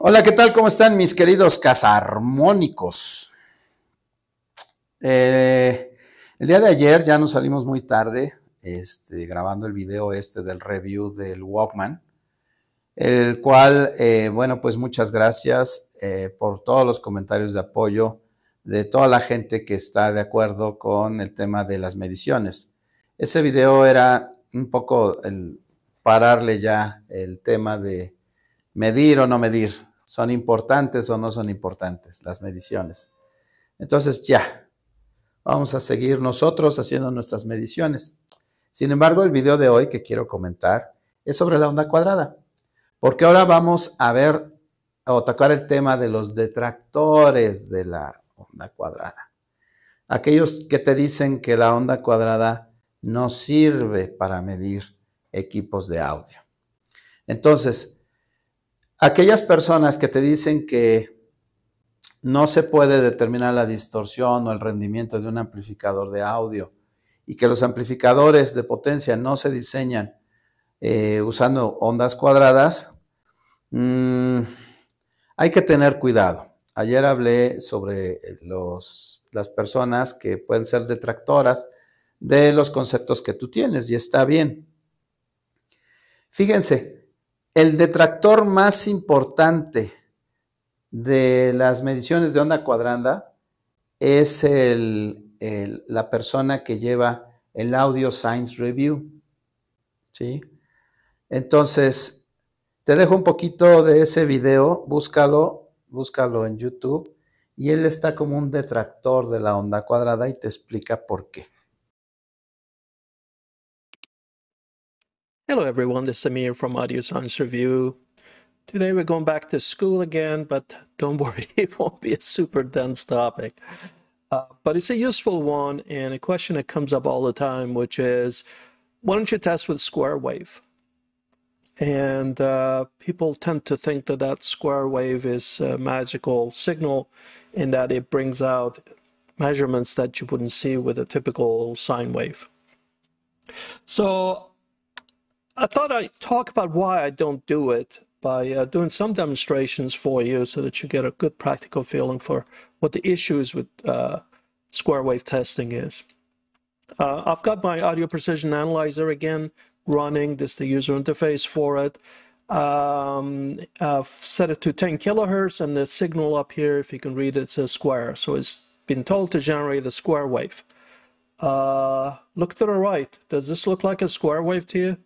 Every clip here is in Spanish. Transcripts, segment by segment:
Hola, ¿qué tal? ¿Cómo están mis queridos cazarmónicos? El día de ayer ya nos salimos muy tarde, grabando el video del review del Walkman, el cual, bueno, pues muchas gracias por todos los comentarios de apoyo de toda la gente que está de acuerdo con el tema de las mediciones. Ese video era un poco el pararle ya el tema de medir o no medir. ¿Son importantes o no son importantes las mediciones? Entonces ya, vamos a seguir nosotros haciendo nuestras mediciones. Sin embargo, el video de hoy que quiero comentar es sobre la onda cuadrada, porque ahora vamos a ver o tocar el tema de los detractores de la onda cuadrada. Aquellos que te dicen que la onda cuadrada no sirve para medir equipos de audio. Entonces, aquellas personas que te dicen que no se puede determinar la distorsión o el rendimiento de un amplificador de audio y que los amplificadores de potencia no se diseñan usando ondas cuadradas, hay que tener cuidado. Ayer hablé sobre las personas que pueden ser detractoras de los conceptos que tú tienes y está bien. Fíjense, el detractor más importante de las mediciones de onda cuadrada es la persona que lleva el Audio Science Review, ¿sí? Entonces, te dejo un poquito de ese video, búscalo en YouTube, y él está como un detractor de la onda cuadrada y te explica por qué. Hello everyone, this is Amir from Audio Science Review. Today we're going back to school again, but don't worry, it won't be a super dense topic. But it's a useful one and a question that comes up all the time, which is, why don't you test with square wave? And people tend to think that that square wave is a magical signal and that it brings out measurements that you wouldn't see with a typical sine wave. So I thought I'd talk about why I don't do it by doing some demonstrations for you so that you get a good practical feeling for what the issues with square wave testing is. I've got my audio precision analyzer again running. This is the user interface for it. I've set it to 10 kilohertz and the signal up here, if you can read it, says square. So it's been told to generate a square wave. Look to the right. Does this look like a square wave to you?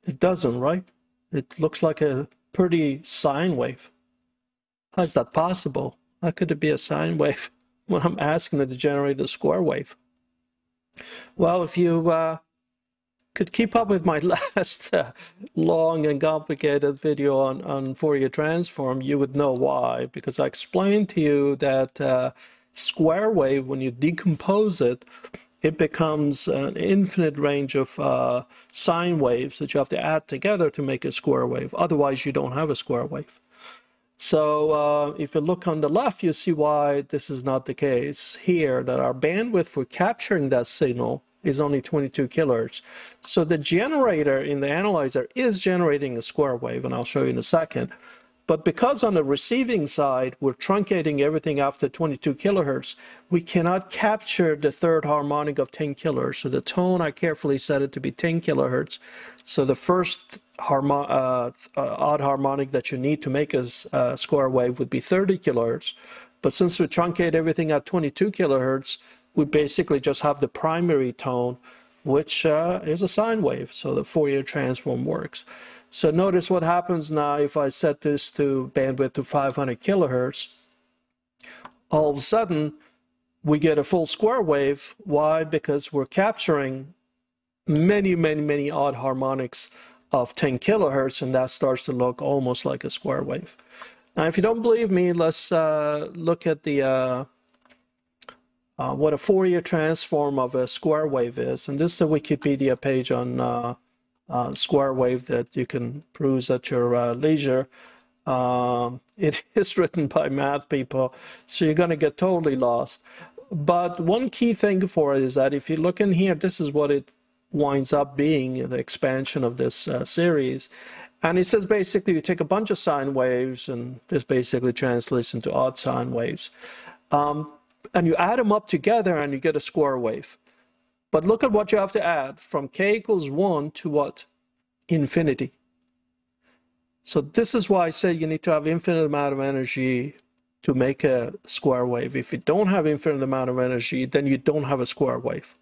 It doesn't, right? It looks like a pretty sine wave. How is that possible? How could it be a sine wave when I'm asking it to generate a square wave? Well, if you could keep up with my last long and complicated video on Fourier transform, you would know why. Because I explained to you that square wave, when you decompose it, it becomes an infinite range of sine waves that you have to add together to make a square wave. Otherwise, you don't have a square wave. So if you look on the left, you see why this is not the case here, that our bandwidth for capturing that signal is only 22 kilohertz. So the generator in the analyzer is generating a square wave, and I'll show you in a second. But because on the receiving side, we're truncating everything after 22 kilohertz, we cannot capture the third harmonic of 10 kilohertz. So the tone, I carefully set it to be 10 kilohertz. So the first odd harmonic that you need to make a square wave would be 30 kilohertz. But since we truncate everything at 22 kilohertz, we basically just have the primary tone, which is a sine wave. So the Fourier transform works. So notice what happens now if I set this to bandwidth to 500 kilohertz. All of a sudden, we get a full square wave. Why? Because we're capturing many odd harmonics of 10 kilohertz, and that starts to look almost like a square wave. Now, if you don't believe me, let's look at the what a Fourier transform of a square wave is. And this is a Wikipedia page on square wave that you can peruse at your leisure. It is written by math people, so you're going to get totally lost. But one key thing for it is that if you look in here, this is what it winds up being, the expansion of this series. And it says basically you take a bunch of sine waves, and this basically translates into odd sine waves. And you add them up together and you get a square wave. But look at what you have to add from k equals 1 to what? Infinity. So this is why I say you need to have infinite amount of energy to make a square wave. If you don't have infinite amount of energy, then you don't have a square wave.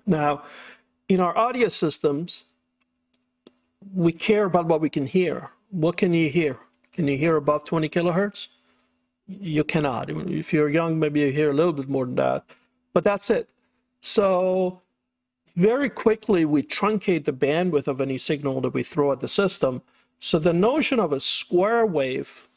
Now, in our audio systems, we care about what we can hear. What can you hear? Can you hear above 20 kilohertz? You cannot. If you're young, maybe you hear a little bit more than that, but that's it. So very quickly, we truncate the bandwidth of any signal that we throw at the system. So the notion of a square wave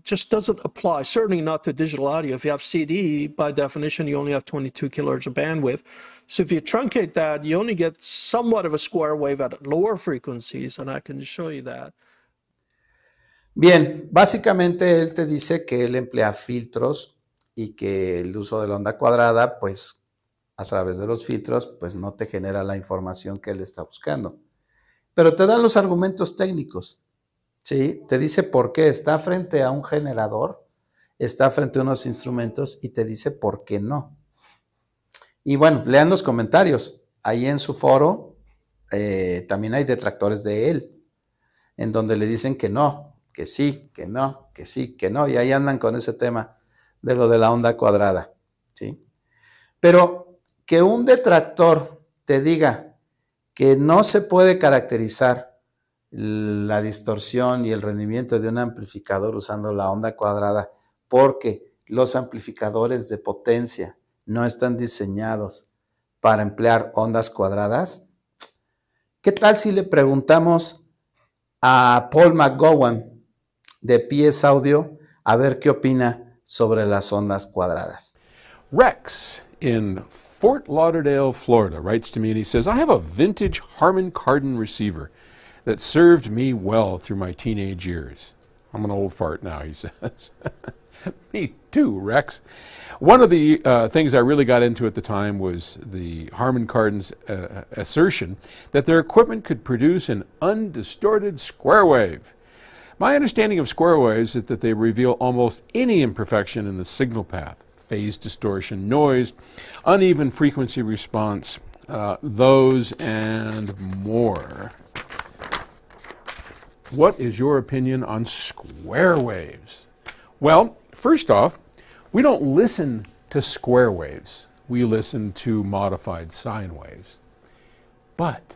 just doesn't apply, certainly not to digital audio. If you have CD, by definition, you only have 22 kilohertz of bandwidth. So if you truncate that, you only get somewhat of a square wave at lower frequencies, and I can show you that. Bien, básicamente él te dice que él emplea filtros y que el uso de la onda cuadrada, pues a través de los filtros, pues no te genera la información que él está buscando. Pero te dan los argumentos técnicos, ¿sí? Te dice por qué. Está frente a un generador, está frente a unos instrumentos y te dice por qué no. Y bueno, lean los comentarios. Ahí en su foro también hay detractores de él, en donde le dicen que no, que sí, que no, que sí, que no. Y ahí andan con ese tema de lo de la onda cuadrada, ¿sí? Pero que un detractor te diga que no se puede caracterizar la distorsión y el rendimiento de un amplificador usando la onda cuadrada porque los amplificadores de potencia no están diseñados para emplear ondas cuadradas. ¿Qué tal si le preguntamos a Paul McGowan de PS Audio a ver qué opina sobre las ondas cuadradas? Rex in Fort Lauderdale, Florida, writes to me and he says, I have a vintage Harman Kardon receiver that served me well through my teenage years. I'm an old fart now, he says. Me too, Rex. One of the things I really got into at the time was the Harman Kardon's assertion that their equipment could produce an undistorted square wave. My understanding of square waves is that they reveal almost any imperfection in the signal path. Phase distortion, noise, uneven frequency response, those and more. What is your opinion on square waves? Well, first off, we don't listen to square waves. We listen to modified sine waves. But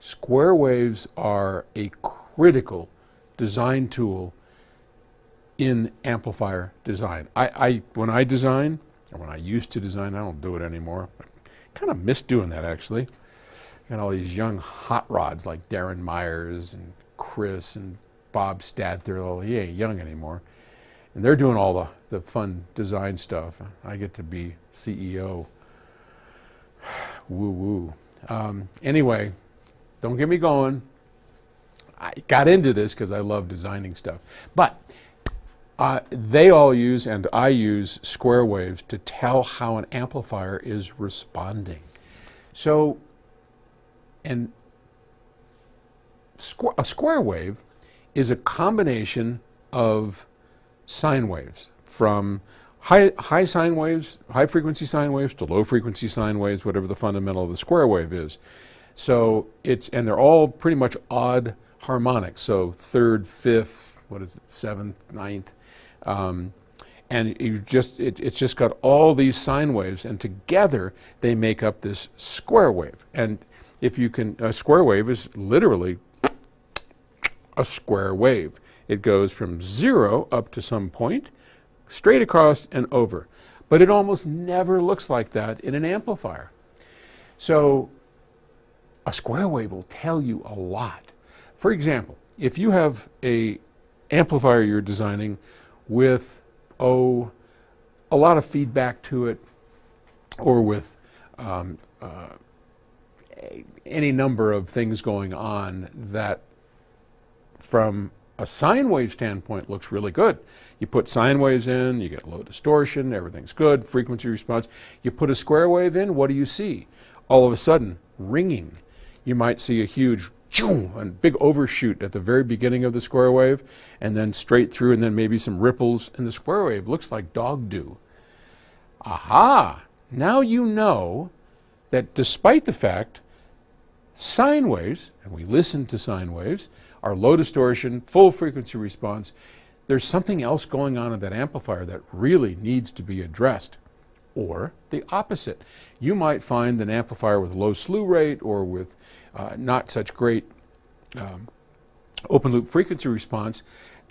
square waves are a critical design tool in amplifier design. When I design, or when I used to design, I don't do it anymore. I kind of miss doing that, actually. Got all these young hot rods like Darren Myers and Chris and Bob Stadther. Oh, he ain't young anymore. And they're doing all the fun design stuff. I get to be CEO. Woo-woo. Anyway, don't get me going. I got into this because I love designing stuff. But they all use, and I use, square waves to tell how an amplifier is responding. So, a square wave is a combination of sine waves, from high sine waves, high frequency sine waves, to low frequency sine waves, whatever the fundamental of the square wave is. So and they're all pretty much odd harmonics. So third, fifth, seventh, ninth. And it's just got all these sine waves, and together they make up this square wave. And if you can, a square wave is literally a square wave. It goes from 0 up to some point, straight across and over. But it almost never looks like that in an amplifier. So a square wave will tell you a lot. For example, if you have an amplifier you're designing with, a lot of feedback to it, or with any number of things going on that from a sine wave standpoint looks really good. You put sine waves in, you get low distortion, everything's good, frequency response. You put a square wave in, what do you see? All of a sudden, ringing. You might see a huge a big overshoot at the very beginning of the square wave, and then straight through, and then maybe some ripples in the square wave. Looks like dog do. Aha! Now you know that despite the fact sine waves, and we listen to sine waves, are low distortion, full frequency response, there's something else going on in that amplifier that really needs to be addressed. Or the opposite. You might find an amplifier with low slew rate or with not such great open loop frequency response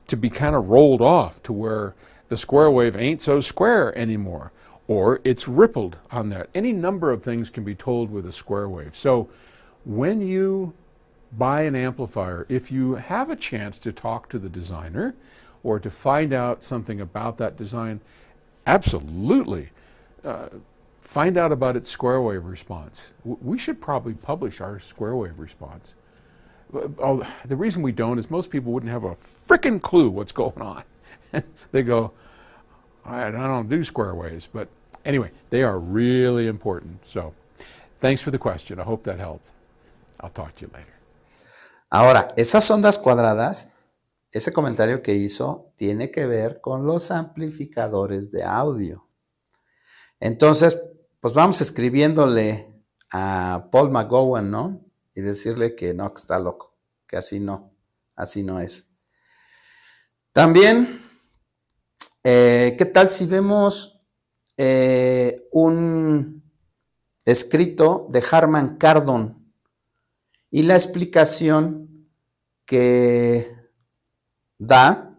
to be kind of rolled off to where the square wave ain't so square anymore, or it's rippled on that. Any number of things can be told with a square wave. So when you buy an amplifier, if you have a chance to talk to the designer or to find out something about that design, absolutely find out about its square wave response. We should probably publish our square wave response. The reason we don't is most people wouldn't have a frickin' clue what's going on. They go, I don't do square waves. But anyway, they are really important. So thanks for the question. I hope that helped. I'll talk to you later. Ahora, esas ondas cuadradas, ese comentario que hizo, tiene que ver con los amplificadores de audio. Entonces, pues vamos escribiéndole a Paul McGowan, ¿no? Y decirle que no, que está loco, que así no es. También, ¿qué tal si vemos un escrito de Harman Kardon y la explicación que da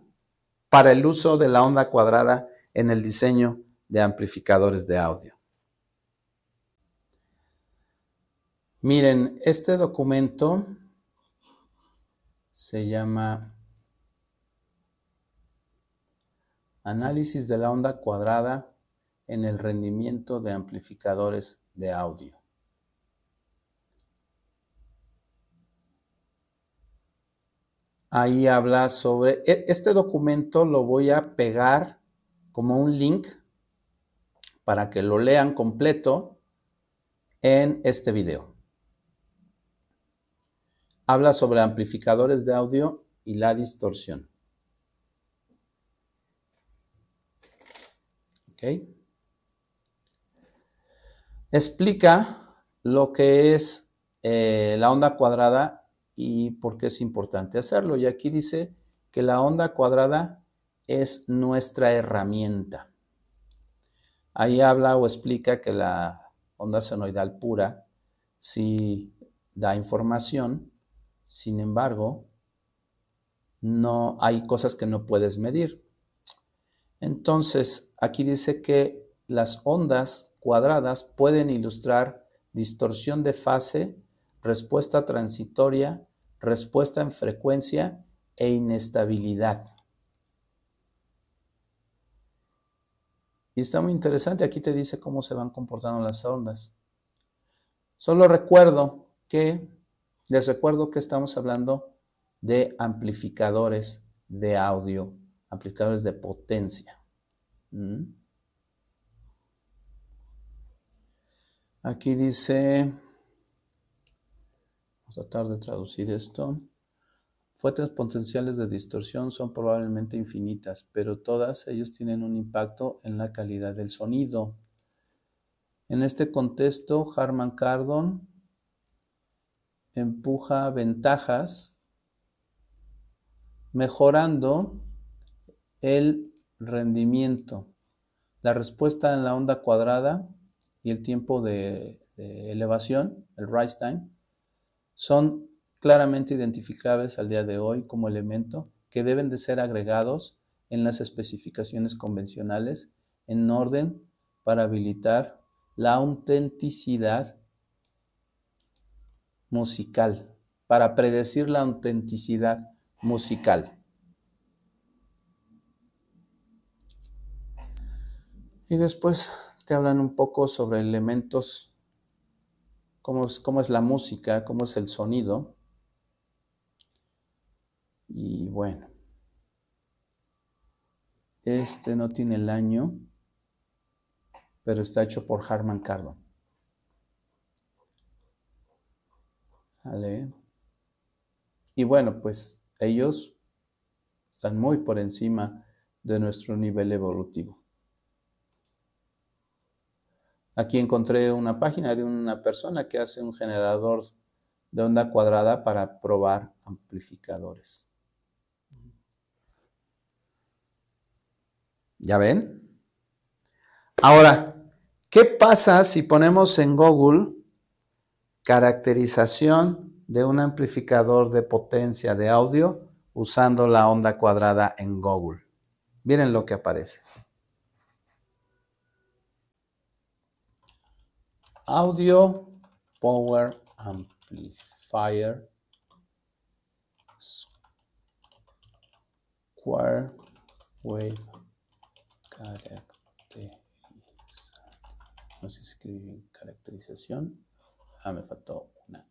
para el uso de la onda cuadrada en el diseño de amplificadores de audio? Miren, este documento se llama Análisis de la onda cuadrada en el rendimiento de amplificadores de audio. Ahí habla sobre, este documento lo voy a pegar como un link para que lo lean completo en este video. Habla sobre amplificadores de audio y la distorsión. ¿Ok? Explica lo que es la onda cuadrada y por qué es importante hacerlo. Y aquí dice que la onda cuadrada es nuestra herramienta. Ahí habla o explica que la onda senoidal pura sí da información, sin embargo, no hay cosas que no puedes medir. Entonces, aquí dice que las ondas cuadradas pueden ilustrar distorsión de fase, respuesta transitoria, respuesta en frecuencia e inestabilidad. Y está muy interesante, aquí te dice cómo se van comportando las ondas. Solo les recuerdo que estamos hablando de amplificadores de audio, amplificadores de potencia. Aquí dice, vamos a tratar de traducir esto. Fuentes potenciales de distorsión son probablemente infinitas, pero todas ellas tienen un impacto en la calidad del sonido. En este contexto, Harman Kardon empuja ventajas mejorando el rendimiento, la respuesta en la onda cuadrada y el tiempo de elevación, el rise time, son claramente identificables al día de hoy como elemento que deben de ser agregados en las especificaciones convencionales en orden para habilitar la autenticidad musical, para predecir la autenticidad musical. Y después te hablan un poco sobre elementos, cómo es la música, cómo es el sonido. Y bueno, este no tiene el año, pero está hecho por Harman Kardon. ¿Vale? Y bueno, pues ellos están muy por encima de nuestro nivel evolutivo. Aquí encontré una página de una persona que hace un generador de onda cuadrada para probar amplificadores. ¿Ya ven? Ahora, ¿qué pasa si ponemos en Google caracterización de un amplificador de potencia de audio usando la onda cuadrada en Google? Miren lo que aparece. Audio Power Amplifier Square Wave Caracterizar. No sé si escribí caracterización. Me faltó una.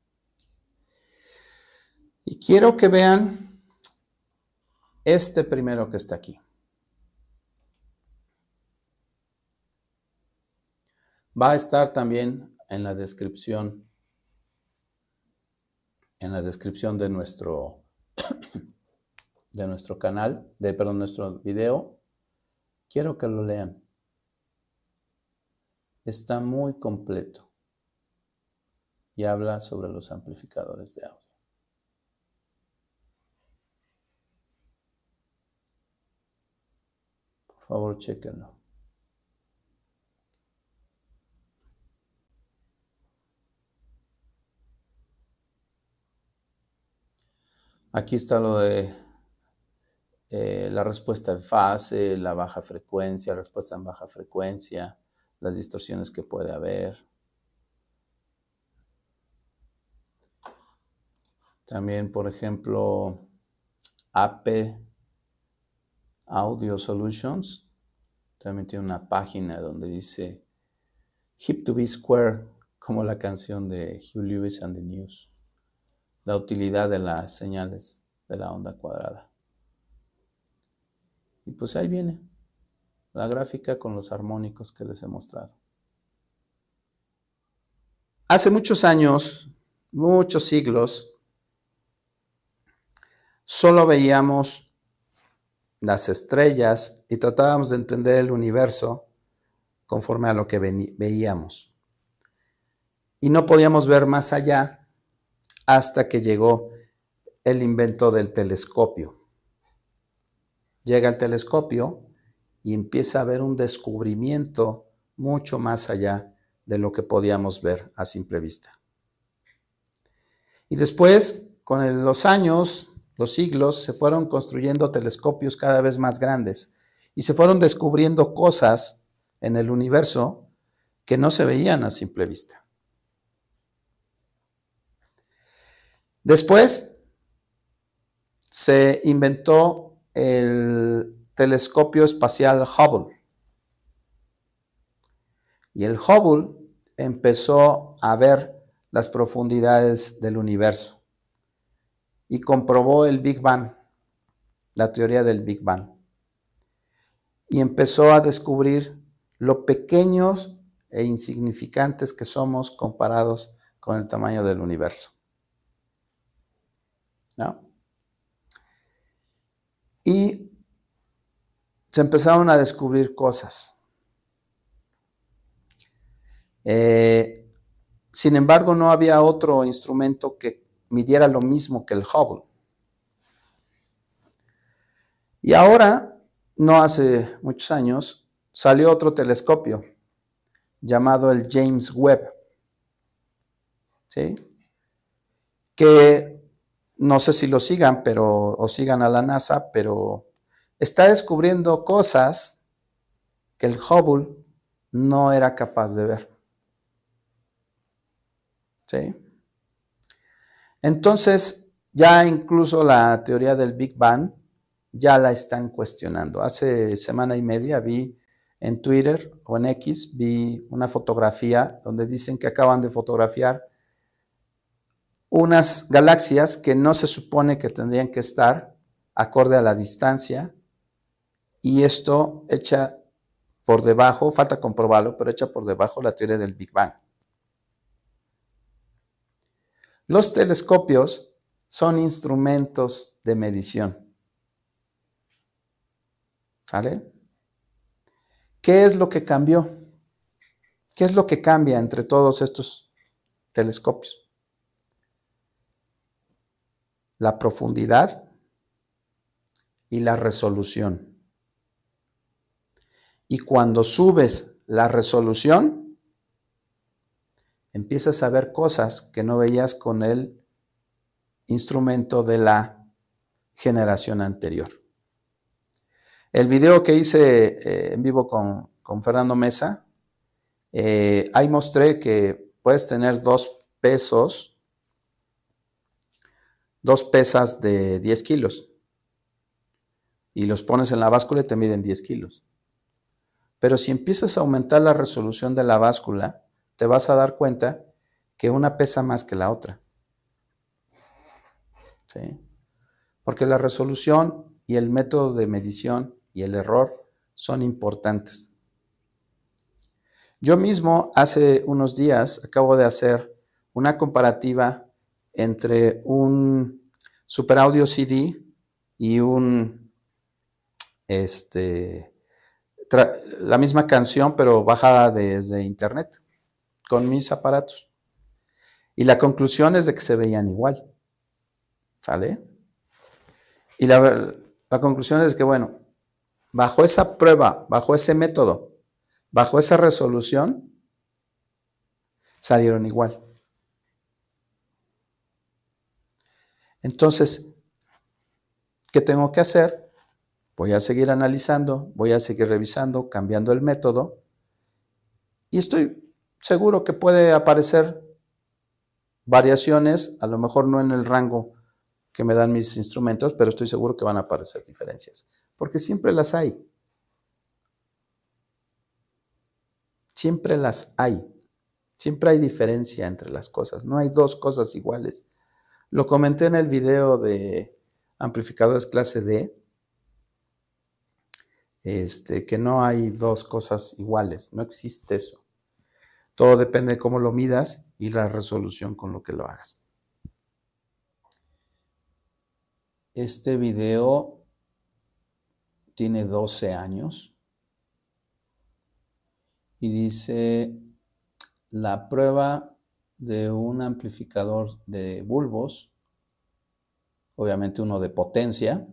Y quiero que vean este primero que está aquí. Va a estar también en la descripción. En la descripción de nuestro canal, nuestro video. Quiero que lo lean. Está muy completo y habla sobre los amplificadores de audio. Por favor, chéquenlo. Aquí está lo de la respuesta en fase, la baja frecuencia, la respuesta en baja frecuencia, las distorsiones que puede haber. También, por ejemplo, AP Audio Solutions. También tiene una página donde dice Hip to be square, como la canción de Hugh Lewis and the News. La utilidad de las señales de la onda cuadrada. Y pues ahí viene la gráfica con los armónicos que les he mostrado. Hace muchos años, muchos siglos, solo veíamos las estrellas y tratábamos de entender el universo conforme a lo que veíamos. Y no podíamos ver más allá hasta que llegó el invento del telescopio. Llega el telescopio y empieza a haber un descubrimiento mucho más allá de lo que podíamos ver a simple vista. Y después, con los años, los siglos, se fueron construyendo telescopios cada vez más grandes y se fueron descubriendo cosas en el universo que no se veían a simple vista. Después se inventó el telescopio espacial Hubble. Y el Hubble empezó a ver las profundidades del universo y comprobó el Big Bang, la teoría del Big Bang. Y empezó a descubrir lo pequeños e insignificantes que somos comparados con el tamaño del universo. ¿No? Y se empezaron a descubrir cosas. Sin embargo, no había otro instrumento que midiera lo mismo que el Hubble. Y ahora, no hace muchos años, salió otro telescopio llamado el James Webb, ¿sí? Que no sé si lo sigan, o sigan a la NASA, pero está descubriendo cosas que el Hubble no era capaz de ver. ¿Sí? Entonces, ya incluso la teoría del Big Bang ya la están cuestionando. Hace semana y media vi en Twitter o en X, vi una fotografía donde dicen que acaban de fotografiar unas galaxias que no se supone que tendrían que estar acorde a la distancia, y esto echa por debajo, falta comprobarlo, pero echa por debajo la teoría del Big Bang. Los telescopios son instrumentos de medición. ¿Sale? ¿Qué es lo que cambió? ¿Qué es lo que cambia entre todos estos telescopios? La profundidad y la resolución. Y cuando subes la resolución, empiezas a ver cosas que no veías con el instrumento de la generación anterior. El video que hice en vivo con Fernando Mesa, ahí mostré que puedes tener dos pesas de 10 kilos y los pones en la báscula y te miden 10 kilos. Pero si empiezas a aumentar la resolución de la báscula, te vas a dar cuenta que una pesa más que la otra. ¿Sí? Porque la resolución y el método de medición y el error son importantes. Yo mismo hace unos días acabo de hacer una comparativa entre un Super Audio CD y la misma canción pero bajada desde internet con mis aparatos. Y la conclusión es de que se veían igual. ¿Sale? Y la conclusión es que, bueno, bajo esa prueba, bajo ese método, bajo esa resolución, salieron igual. Entonces, ¿qué tengo que hacer? Voy a seguir analizando, voy a seguir revisando, cambiando el método, y estoy seguro que puede aparecer variaciones, a lo mejor no en el rango que me dan mis instrumentos, pero estoy seguro que van a aparecer diferencias, porque siempre las hay. Siempre las hay. Siempre hay diferencia entre las cosas. No hay dos cosas iguales. Lo comenté en el video de amplificadores clase D, que no hay dos cosas iguales. No existe eso. Todo depende de cómo lo midas y la resolución con lo que lo hagas. Este video tiene 12 años y dice la prueba de un amplificador de bulbos, obviamente uno de potencia,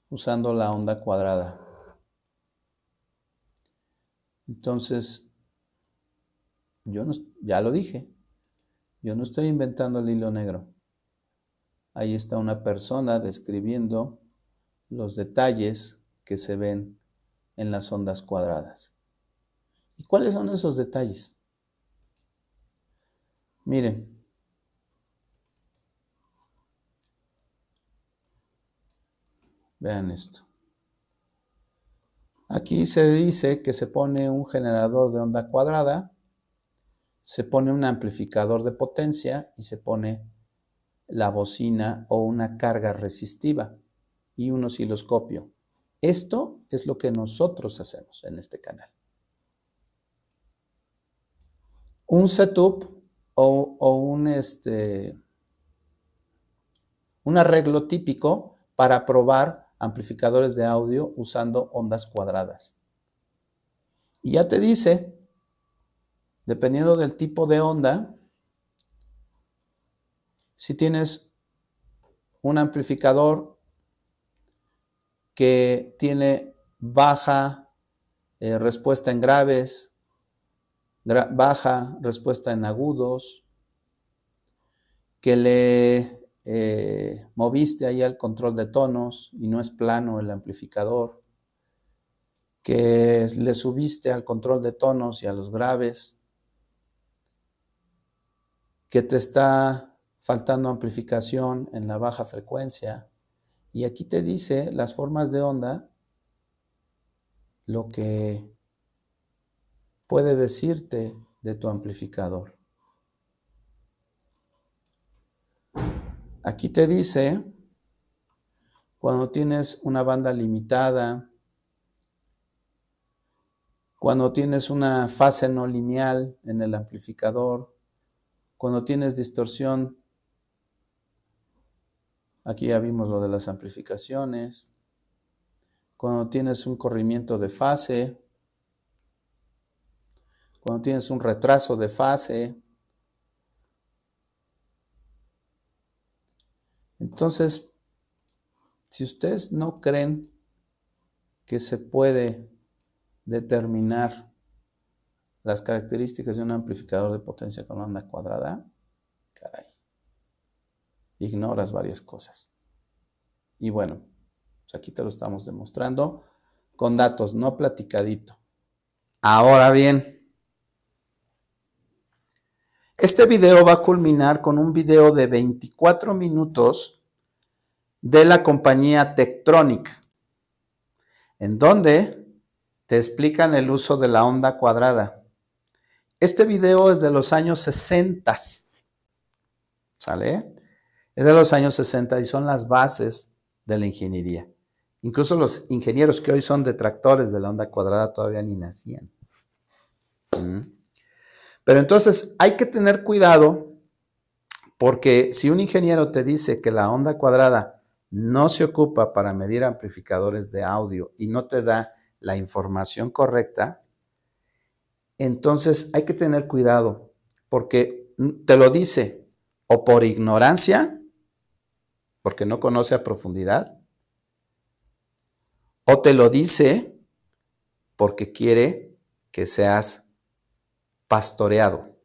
usando la onda cuadrada. Entonces, ya lo dije, yo no estoy inventando el hilo negro. Ahí está una persona describiendo los detalles que se ven en las ondas cuadradas. ¿Y cuáles son esos detalles? Miren. Vean esto. Aquí se dice que se pone un generador de onda cuadrada, se pone un amplificador de potencia y se pone la bocina o una carga resistiva y un osciloscopio. Esto es lo que nosotros hacemos en este canal. Un setup o un arreglo típico para probar amplificadores de audio usando ondas cuadradas. Y ya te dice, dependiendo del tipo de onda, si tienes un amplificador que tiene baja respuesta en graves, baja respuesta en agudos, que le moviste ahí al control de tonos y no es plano el amplificador, que le subiste al control de tonos y a los graves, que te está faltando amplificación en la baja frecuencia, y aquí te dice las formas de onda, lo que puede decirte de tu amplificador. Aquí te dice cuando tienes una banda limitada, cuando tienes una fase no lineal en el amplificador, cuando tienes distorsión Aquí ya vimos lo de las amplificaciones. Cuando tienes un corrimiento de fase, cuando tienes un retraso de fase. Entonces, si ustedes no creen que se puede determinar las características de un amplificador de potencia con onda cuadrada, caray, ignoras varias cosas. Y bueno, pues aquí te lo estamos demostrando con datos, no platicadito. Ahora bien, este video va a culminar con un video de 24 minutos de la compañía Tektronix, en donde te explican el uso de la onda cuadrada. Este video es de los años 60, ¿sale? Es de los años 60 y son las bases de la ingeniería. Incluso los ingenieros que hoy son detractores de la onda cuadrada todavía ni nacían. Pero entonces hay que tener cuidado, porque si un ingeniero te dice que la onda cuadrada no se ocupa para medir amplificadores de audio y no te da la información correcta, entonces hay que tener cuidado, porque te lo dice o por ignorancia, porque no conoce a profundidad, o te lo dice porque quiere que seas pastoreado.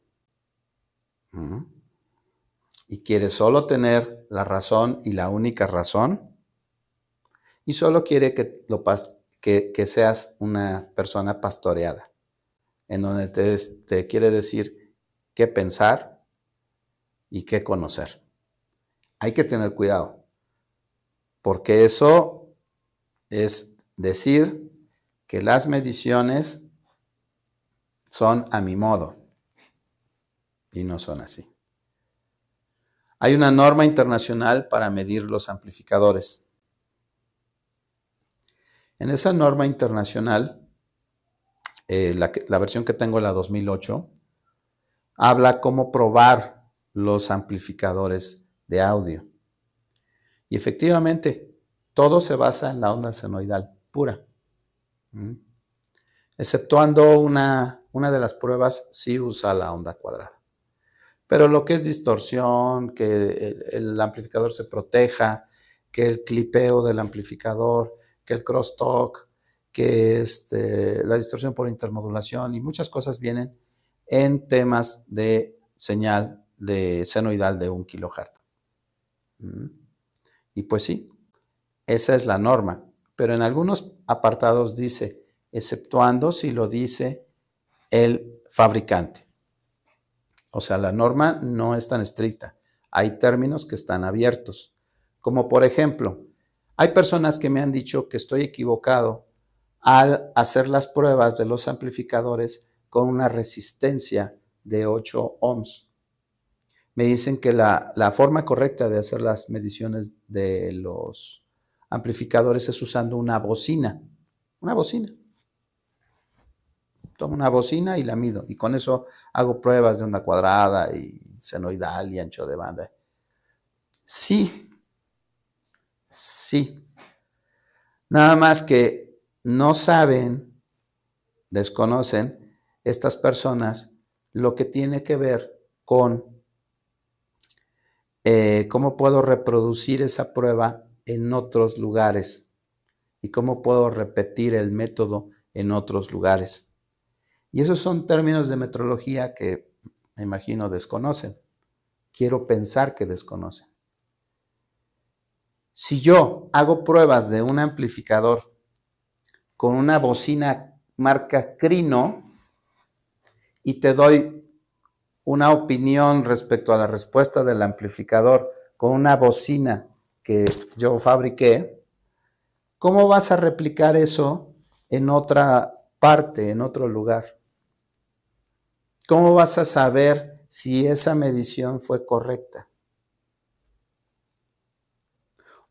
Y quiere solo tener la razón y la única razón, y solo quiere que seas una persona pastoreada, en donde te quiere decir qué pensar y qué conocer. Hay que tener cuidado, porque eso es decir que las mediciones son a mi modo, y no son así. Hay una norma internacional para medir los amplificadores. En esa norma internacional, la versión que tengo, la 2008, habla cómo probar los amplificadores de audio. Y efectivamente, todo se basa en la onda senoidal pura. Exceptuando una de las pruebas, sí usa la onda cuadrada. Pero lo que es distorsión, que el amplificador se proteja, que el clipeo del amplificador, que el crosstalk, que la distorsión por intermodulación y muchas cosas vienen en temas de señal de senoidal de 1 kHz. Y pues sí, esa es la norma, pero en algunos apartados dice, exceptuando si lo dice el fabricante. O sea, la norma no es tan estricta. Hay términos que están abiertos. Como por ejemplo, hay personas que me han dicho que estoy equivocado al hacer las pruebas de los amplificadores con una resistencia de 8 ohms. Me dicen que la forma correcta de hacer las mediciones de los amplificadores es usando una bocina. Una bocina. Tomo una bocina y la mido, y con eso hago pruebas de onda cuadrada y senoidal y ancho de banda. Sí, sí. Nada más que no saben, desconocen estas personas lo que tiene que ver con cómo puedo reproducir esa prueba en otros lugares y cómo puedo repetir el método en otros lugares. Y esos son términos de metrología que me imagino desconocen. Quiero pensar que desconocen. Si yo hago pruebas de un amplificador con una bocina marca Crino y te doy una opinión respecto a la respuesta del amplificador con una bocina que yo fabriqué, ¿cómo vas a replicar eso en otra parte, en otro lugar? ¿Cómo vas a saber si esa medición fue correcta?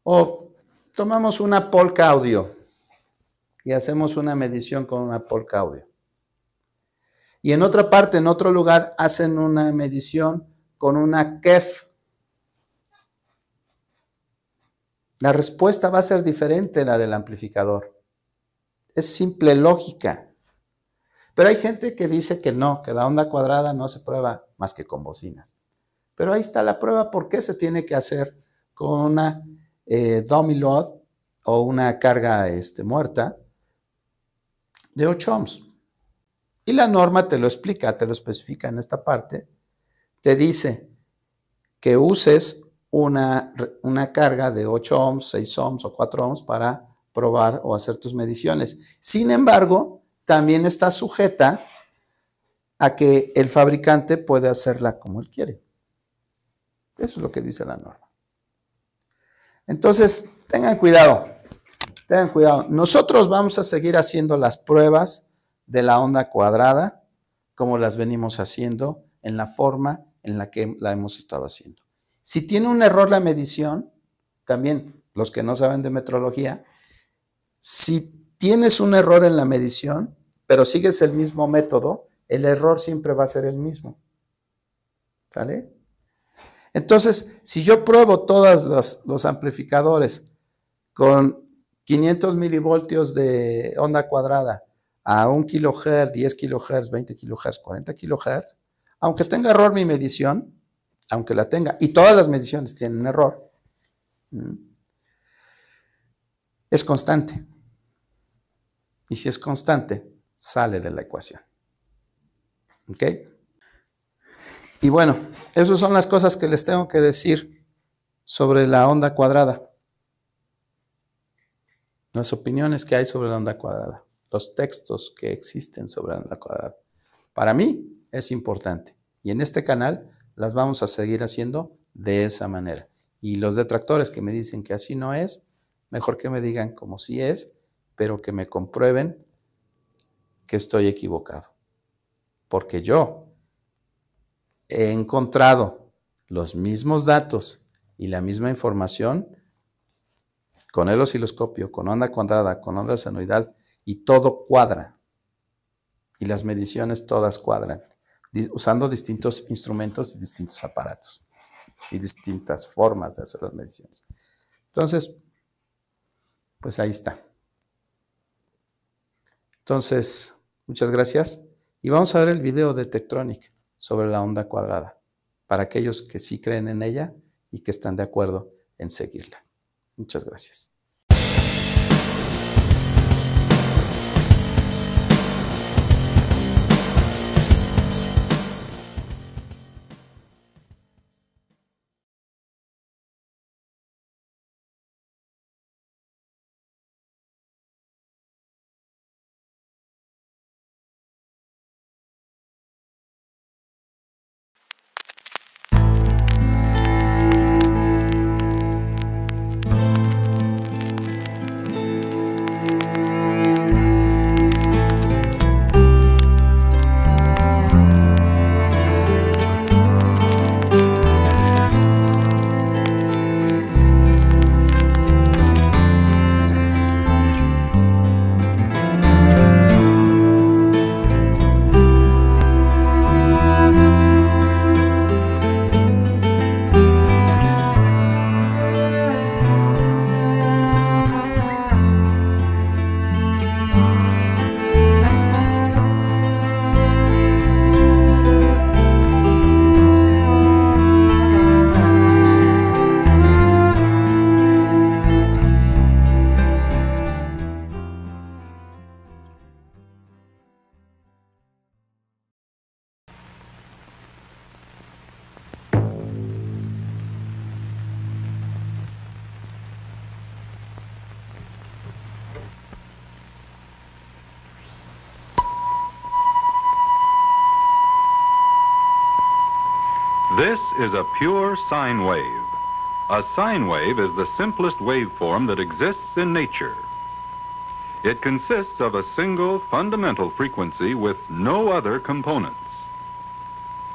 O tomamos una polca audio y hacemos una medición con una polca audio. Y en otra parte, en otro lugar, hacen una medición con una KEF. La respuesta va a ser diferente a la del amplificador. Es simple lógica. Pero hay gente que dice que no, que la onda cuadrada no se prueba más que con bocinas. Pero ahí está la prueba. ¿Por qué se tiene que hacer con una dummy load o una carga muerta de 8 ohms? Y la norma te lo explica, te lo especifica en esta parte. Te dice que uses una carga de 8 ohms, 6 ohms o 4 ohms para probar o hacer tus mediciones. Sin embargo, también está sujeta a que el fabricante puede hacerla como él quiere. Eso es lo que dice la norma. Entonces, tengan cuidado. Tengan cuidado. Nosotros vamos a seguir haciendo las pruebas de la onda cuadrada como las venimos haciendo en la forma en la que la hemos estado haciendo. Si tiene un error la medición, también los que no saben de metrología, si tienes un error en la medición, pero sigues el mismo método, el error siempre va a ser el mismo. ¿Sale? Entonces, si yo pruebo todos los amplificadores con 500 milivoltios de onda cuadrada a 1 kilohertz, 10 kilohertz, 20 kilohertz, 40 kilohertz, aunque tenga error mi medición, aunque la tenga, y todas las mediciones tienen error, es constante. Y si es constante, sale de la ecuación. ¿Ok? Y bueno, esas son las cosas que les tengo que decir sobre la onda cuadrada. Las opiniones que hay sobre la onda cuadrada. Los textos que existen sobre la onda cuadrada. Para mí es importante. Y en este canal las vamos a seguir haciendo de esa manera. Y los detractores que me dicen que así no es, mejor que me digan como sí es, pero que me comprueben que estoy equivocado. Porque yo he encontrado los mismos datos y la misma información con el osciloscopio, con onda cuadrada, con onda senoidal, y todo cuadra. Y las mediciones todas cuadran, usando distintos instrumentos y distintos aparatos y distintas formas de hacer las mediciones. Entonces, pues ahí está. Entonces, muchas gracias. Y vamos a ver el video de Tektronix sobre la onda cuadrada, para aquellos que sí creen en ella y que están de acuerdo en seguirla. Muchas gracias. This is a pure sine wave. A sine wave is the simplest waveform that exists in nature. It consists of a single fundamental frequency with no other components.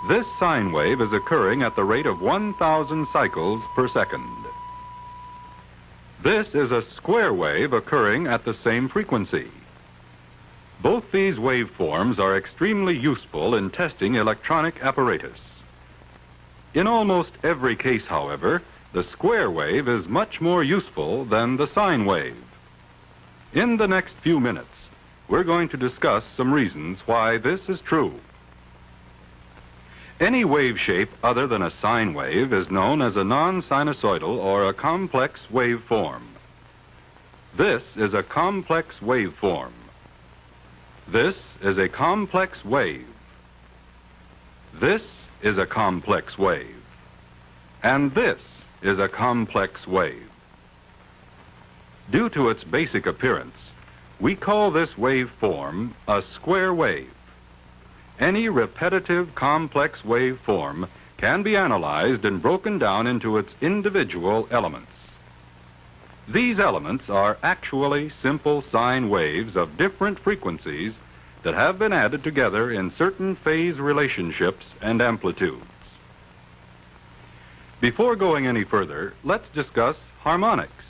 This sine wave is occurring at the rate of 1,000 cycles per second. This is a square wave occurring at the same frequency. Both these waveforms are extremely useful in testing electronic apparatus. In almost every case, however, the square wave is much more useful than the sine wave. In the next few minutes, we're going to discuss some reasons why this is true. Any wave shape other than a sine wave is known as a non-sinusoidal or a complex waveform. This is a complex waveform. This is a complex wave. This is a complex wave. And this is a complex wave. Due to its basic appearance, we call this waveform a square wave. Any repetitive complex waveform can be analyzed and broken down into its individual elements. These elements are actually simple sine waves of different frequencies that have been added together in certain phase relationships and amplitudes. Before going any further, let's discuss harmonics.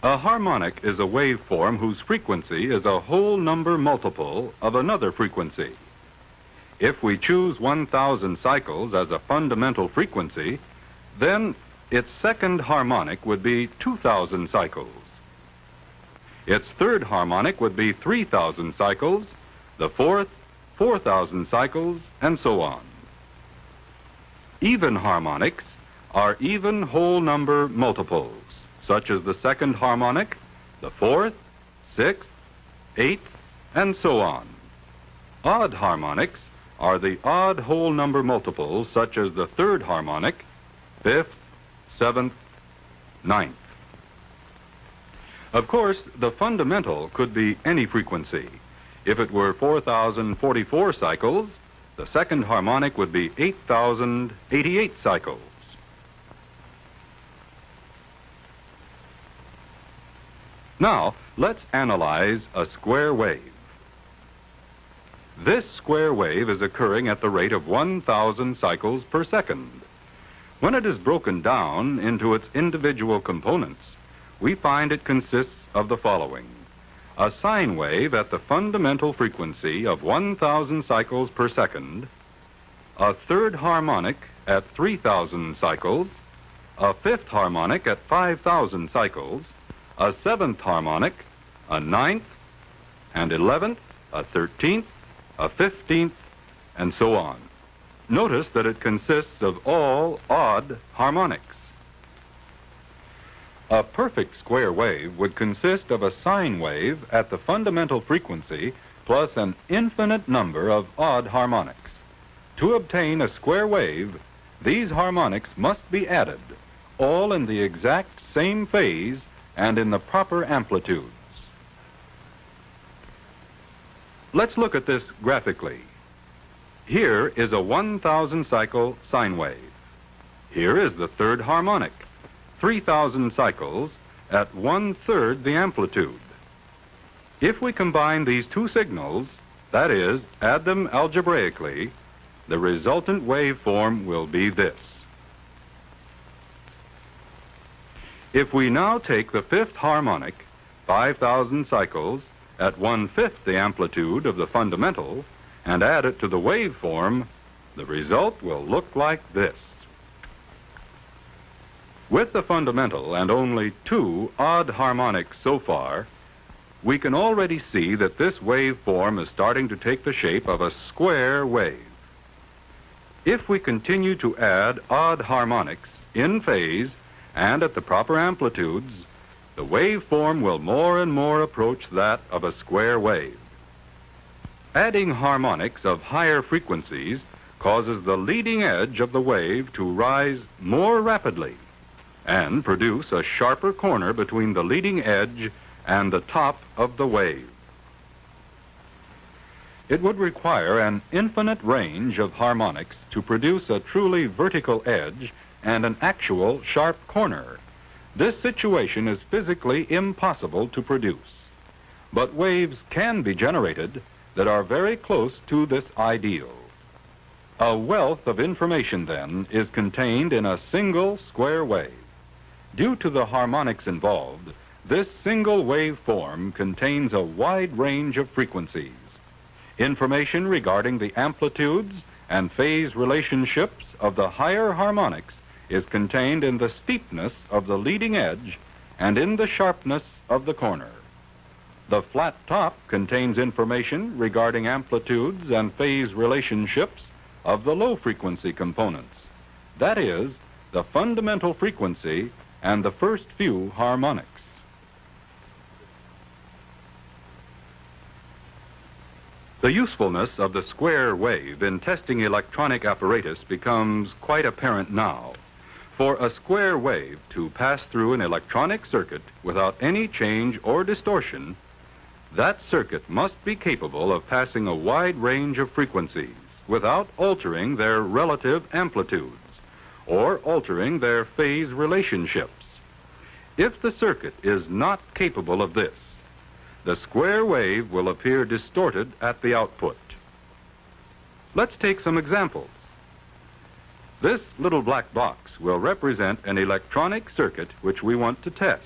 A harmonic is a waveform whose frequency is a whole number multiple of another frequency. If we choose 1,000 cycles as a fundamental frequency, then its second harmonic would be 2,000 cycles. Its third harmonic would be 3,000 cycles, the fourth, 4,000 cycles, and so on. Even harmonics are even whole number multiples, such as the second harmonic, the fourth, sixth, eighth, and so on. Odd harmonics are the odd whole number multiples, such as the third harmonic, fifth, seventh, ninth. Of course, the fundamental could be any frequency. If it were 4,044 cycles, the second harmonic would be 8,088 cycles. Now, let's analyze a square wave. This square wave is occurring at the rate of 1,000 cycles per second. When it is broken down into its individual components, we find it consists of the following: a sine wave at the fundamental frequency of 1,000 cycles per second, a third harmonic at 3,000 cycles, a fifth harmonic at 5,000 cycles, a seventh harmonic, a ninth, and 11th, a 13th, a 15th, and so on. Notice that it consists of all odd harmonics. A perfect square wave would consist of a sine wave at the fundamental frequency plus an infinite number of odd harmonics. To obtain a square wave, these harmonics must be added, all in the exact same phase and in the proper amplitudes. Let's look at this graphically. Here is a 1,000 cycle sine wave. Here is the third harmonic, 3,000 cycles at 1/3 the amplitude. If we combine these two signals, that is, add them algebraically, the resultant waveform will be this. If we now take the fifth harmonic, 5,000 cycles, at 1/5 the amplitude of the fundamental, and add it to the waveform, the result will look like this. With the fundamental and only two odd harmonics so far, we can already see that this waveform is starting to take the shape of a square wave. If we continue to add odd harmonics in phase and at the proper amplitudes, the waveform will more and more approach that of a square wave. Adding harmonics of higher frequencies causes the leading edge of the wave to rise more rapidly and produce a sharper corner between the leading edge and the top of the wave. It would require an infinite range of harmonics to produce a truly vertical edge and an actual sharp corner. This situation is physically impossible to produce, but waves can be generated that are very close to this ideal. A wealth of information, then, is contained in a single square wave. Due to the harmonics involved, this single waveform contains a wide range of frequencies. Information regarding the amplitudes and phase relationships of the higher harmonics is contained in the steepness of the leading edge and in the sharpness of the corner. The flat top contains information regarding amplitudes and phase relationships of the low-frequency components. That is, the fundamental frequency and the first few harmonics. The usefulness of the square wave in testing electronic apparatus becomes quite apparent now. For a square wave to pass through an electronic circuit without any change or distortion, that circuit must be capable of passing a wide range of frequencies without altering their relative amplitudes or altering their phase relationships. If the circuit is not capable of this, the square wave will appear distorted at the output. Let's take some examples. This little black box will represent an electronic circuit which we want to test.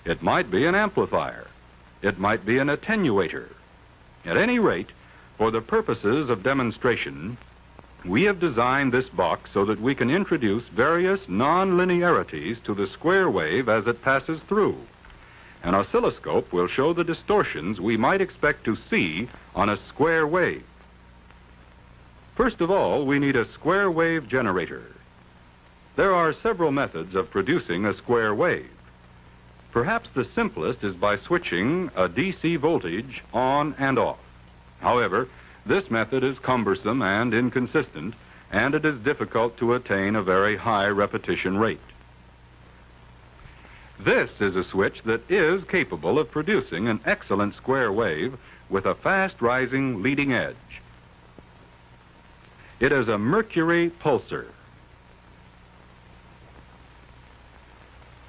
It might be an amplifier. It might be an attenuator. At any rate, for the purposes of demonstration, we have designed this box so that we can introduce various non-linearities to the square wave as it passes through. An oscilloscope will show the distortions we might expect to see on a square wave. First of all, we need a square wave generator. There are several methods of producing a square wave. Perhaps the simplest is by switching a DC voltage on and off. However, this method is cumbersome and inconsistent, and it is difficult to attain a very high repetition rate. This is a switch that is capable of producing an excellent square wave with a fast-rising leading edge. It is a mercury pulsar.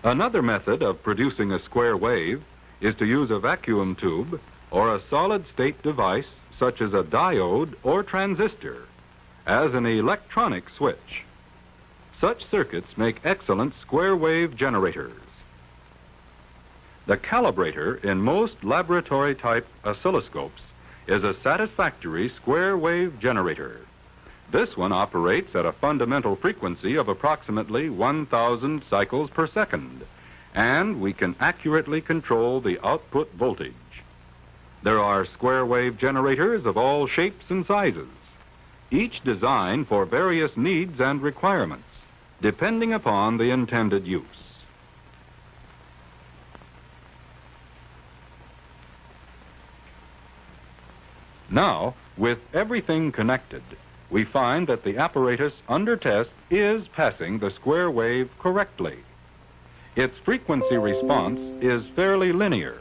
Another method of producing a square wave is to use a vacuum tube or a solid-state device such as a diode or transistor as an electronic switch. Such circuits make excellent square wave generators. The calibrator in most laboratory-type oscilloscopes is a satisfactory square wave generator. This one operates at a fundamental frequency of approximately 1,000 cycles per second, and we can accurately control the output voltage. There are square wave generators of all shapes and sizes, each designed for various needs and requirements, depending upon the intended use. Now, with everything connected, we find that the apparatus under test is passing the square wave correctly. Its frequency response is fairly linear.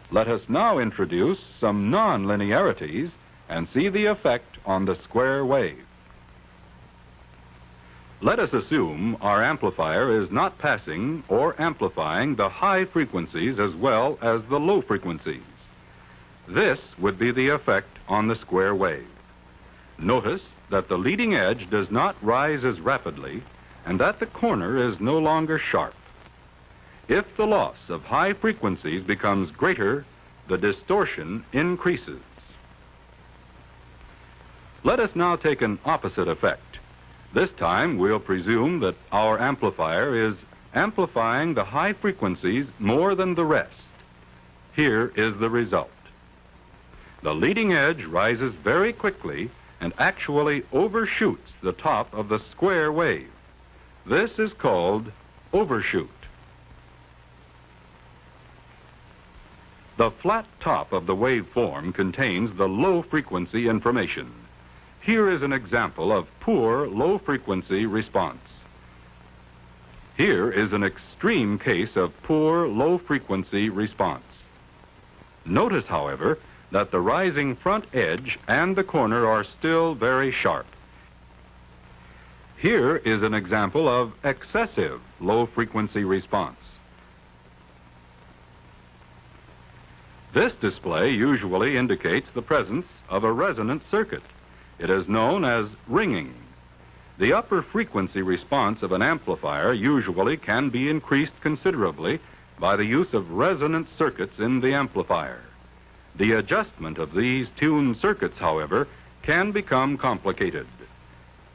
Let us now introduce some non-linearities and see the effect on the square wave. Let us assume our amplifier is not passing or amplifying the high frequencies as well as the low frequencies. This would be the effect on the square wave. Notice that the leading edge does not rise as rapidly and that the corner is no longer sharp. If the loss of high frequencies becomes greater, the distortion increases. Let us now take an opposite effect. This time we'll presume that our amplifier is amplifying the high frequencies more than the rest. Here is the result. The leading edge rises very quickly and actually overshoots the top of the square wave. This is called overshoot. The flat top of the waveform contains the low-frequency information. Here is an example of poor low-frequency response. Here is an extreme case of poor low-frequency response. Notice, however, that the rising front edge and the corner are still very sharp. Here is an example of excessive low-frequency response. This display usually indicates the presence of a resonant circuit. It is known as ringing. The upper frequency response of an amplifier usually can be increased considerably by the use of resonant circuits in the amplifier. The adjustment of these tuned circuits, however, can become complicated.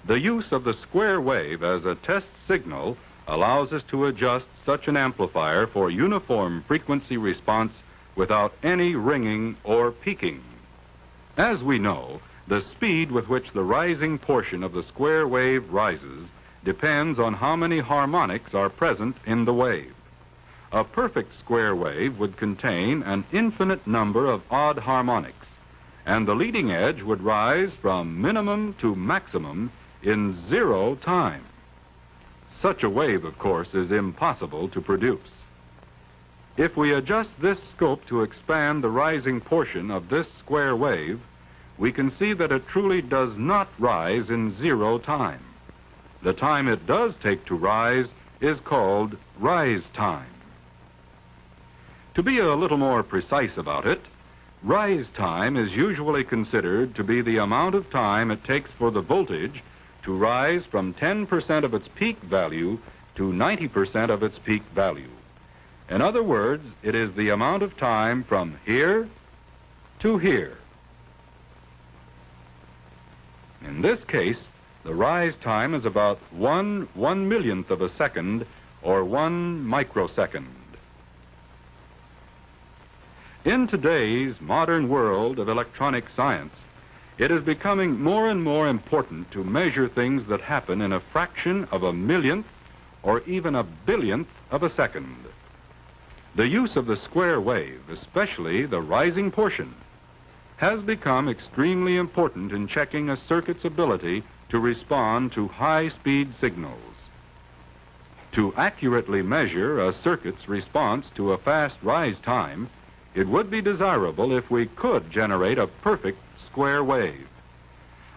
The use of the square wave as a test signal allows us to adjust such an amplifier for uniform frequency response without any ringing or peaking. As we know, the speed with which the rising portion of the square wave rises depends on how many harmonics are present in the wave. A perfect square wave would contain an infinite number of odd harmonics, and the leading edge would rise from minimum to maximum in 0 time. Such a wave, of course, is impossible to produce. If we adjust this scope to expand the rising portion of this square wave, we can see that it truly does not rise in 0 time. The time it does take to rise is called rise time. To be a little more precise about it, rise time is usually considered to be the amount of time it takes for the voltage to rise from 10% of its peak value to 90% of its peak value. In other words, it is the amount of time from here to here. In this case, the rise time is about 1/1,000,000th of a second, or 1 microsecond. In today's modern world of electronic science, it is becoming more and more important to measure things that happen in a fraction of a millionth or even a billionth of a second. The use of the square wave, especially the rising portion, has become extremely important in checking a circuit's ability to respond to high-speed signals. To accurately measure a circuit's response to a fast rise time, it would be desirable if we could generate a perfect square wave.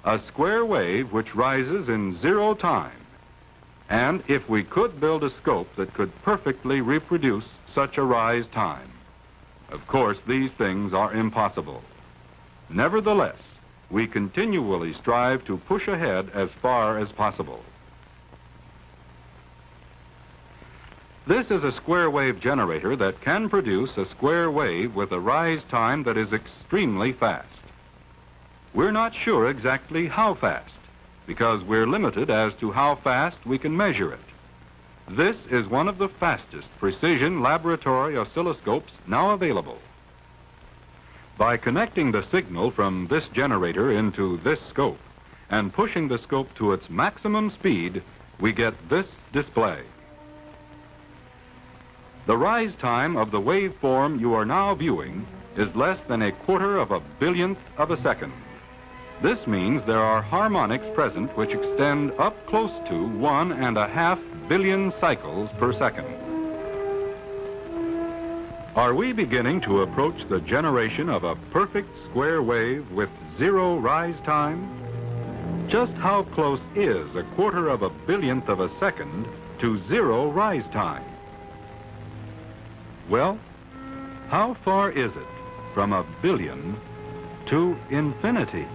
A square wave which rises in 0 time. And if we could build a scope that could perfectly reproduce such a rise time. Of course, these things are impossible. Nevertheless, we continually strive to push ahead as far as possible. This is a square wave generator that can produce a square wave with a rise time that is extremely fast. We're not sure exactly how fast, because we're limited as to how fast we can measure it. This is one of the fastest precision laboratory oscilloscopes now available. By connecting the signal from this generator into this scope and pushing the scope to its maximum speed, we get this display. The rise time of the waveform you are now viewing is less than 1/4 of a billionth of a second. This means there are harmonics present which extend up close to 1.5 billion cycles per second. Are we beginning to approach the generation of a perfect square wave with 0 rise time? Just how close is 1/4 of a billionth of a second to 0 rise time? Well, how far is it from a billion to infinity?